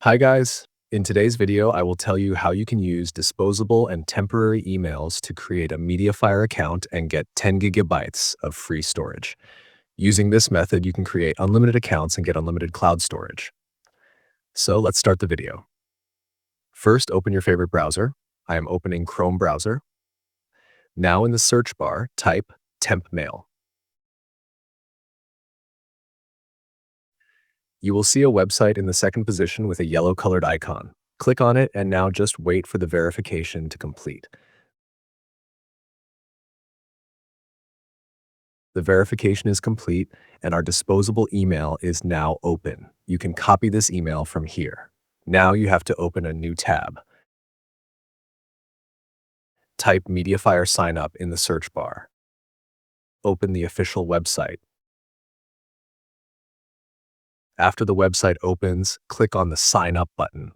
Hi guys. In today's video, I will tell you how you can use disposable and temporary emails to create a MediaFire account and get 10 gigabytes of free storage. Using this method, you can create unlimited accounts and get unlimited cloud storage. So let's start the video. First, open your favorite browser. I am opening Chrome browser. Now in the search bar, type temp mail. You will see a website in the second position with a yellow colored icon. Click on it and now just wait for the verification to complete. The verification is complete and our disposable email is now open. You can copy this email from here. Now you have to open a new tab. Type MediaFire sign up in the search bar. Open the official website. After the website opens, click on the sign up button.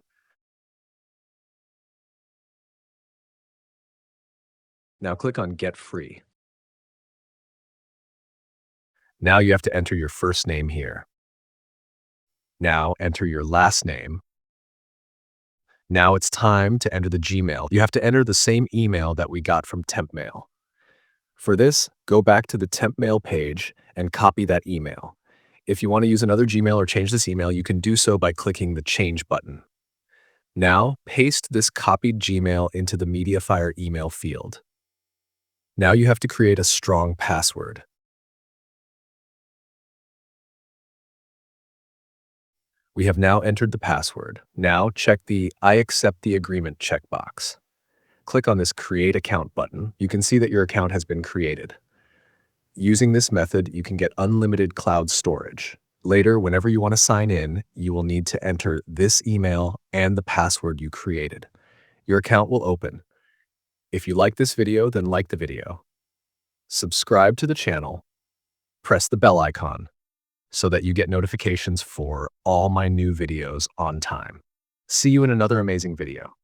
Now click on get free. Now you have to enter your first name here. Now enter your last name. Now it's time to enter the Gmail. You have to enter the same email that we got from TempMail. For this, go back to the TempMail page and copy that email. If you want to use another Gmail or change this email, you can do so by clicking the Change button. Now, paste this copied Gmail into the MediaFire email field. Now you have to create a strong password. We have now entered the password. Now check the I accept the agreement checkbox. Click on this Create Account button. You can see that your account has been created. Using this method, you can get unlimited cloud storage. Later, whenever you want to sign in, you will need to enter this email and the password you created. Your account will open. If you like this video, then like the video. Subscribe to the channel. Press the bell icon so that you get notifications for all my new videos on time. See you in another amazing video.